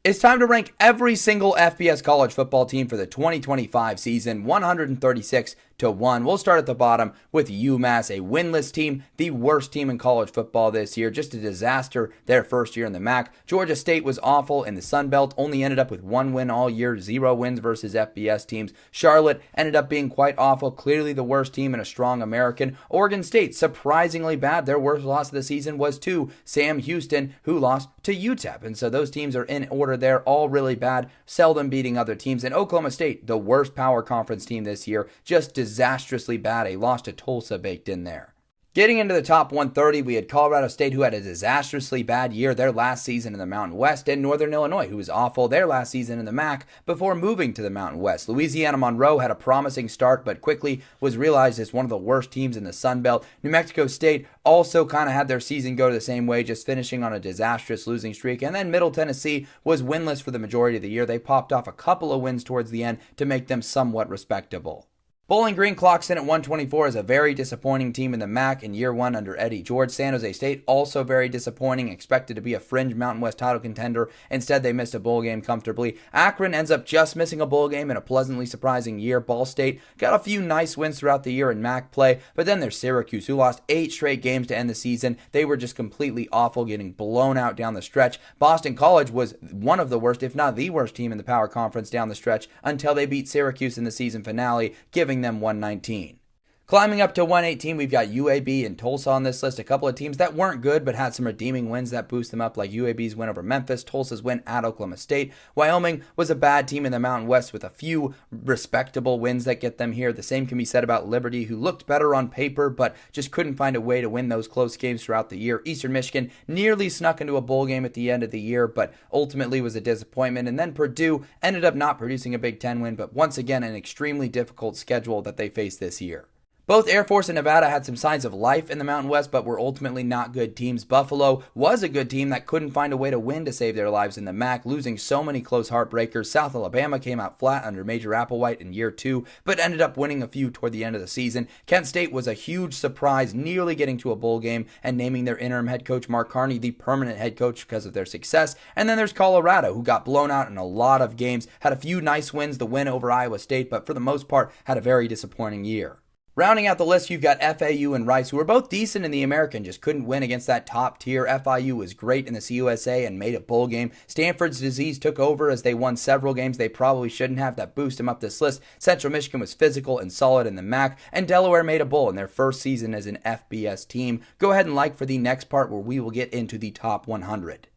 It's time to rank every single FBS college football team for the 2025 season, 136 to 1. We'll start at the bottom with UMass, a winless team, the worst team in college football this year, just a disaster their first year in the MAC. Georgia State was awful in the Sun Belt, only ended up with one win all year, 0 wins versus FBS teams. Charlotte ended up being quite awful, clearly the worst team and a strong American. Oregon State, surprisingly bad. Their worst loss of the season was to Sam Houston, who lost to UTEP. And so those teams are in order there, all really bad, seldom beating other teams. And Oklahoma State, the worst power conference team this year, just disastrously bad. A loss to Tulsa baked in there. Getting into the top 130, we had Colorado State, who had a disastrously bad year their last season in the Mountain West, and Northern Illinois, who was awful their last season in the MAC before moving to the Mountain West. Louisiana Monroe had a promising start, but quickly was realized as one of the worst teams in the Sun Belt. New Mexico State also kind of had their season go the same way, just finishing on a disastrous losing streak. And then Middle Tennessee was winless for the majority of the year. They popped off a couple of wins towards the end to make them somewhat respectable. Bowling Green clocks in at 124 as a very disappointing team in the MAC in year one under Eddie George. San Jose State also very disappointing, expected to be a fringe Mountain West title contender. Instead, they missed a bowl game comfortably. Akron ends up just missing a bowl game in a pleasantly surprising year. Ball State got a few nice wins throughout the year in MAC play, but then there's Syracuse, who lost 8 straight games to end the season. They were just completely awful, getting blown out down the stretch. Boston College was one of the worst, if not the worst team in the Power Conference down the stretch until they beat Syracuse in the season finale, giving them 119. Climbing up to 118, we've got UAB and Tulsa on this list. A couple of teams that weren't good but had some redeeming wins that boost them up, like UAB's win over Memphis, Tulsa's win at Oklahoma State. Wyoming was a bad team in the Mountain West with a few respectable wins that get them here. The same can be said about Liberty, who looked better on paper but just couldn't find a way to win those close games throughout the year. Eastern Michigan nearly snuck into a bowl game at the end of the year, but ultimately was a disappointment. And then Purdue ended up not producing a Big Ten win, but once again an extremely difficult schedule that they face this year. Both Air Force and Nevada had some signs of life in the Mountain West, but were ultimately not good teams. Buffalo was a good team that couldn't find a way to win to save their lives in the MAC, losing so many close heartbreakers. South Alabama came out flat under Major Applewhite in year 2, but ended up winning a few toward the end of the season. Kent State was a huge surprise, nearly getting to a bowl game and naming their interim head coach Mark Carney the permanent head coach because of their success. And then there's Colorado, who got blown out in a lot of games, had a few nice wins, the win over Iowa State, but for the most part had a very disappointing year. Rounding out the list, you've got FAU and Rice, who were both decent in the American, just couldn't win against that top tier. FIU was great in the CUSA and made a bowl game. Stanford's disease took over as they won several games they probably shouldn't have that boost them up this list. Central Michigan was physical and solid in the MAC, and Delaware made a bowl in their first season as an FBS team. Go ahead and like for the next part where we will get into the top 100.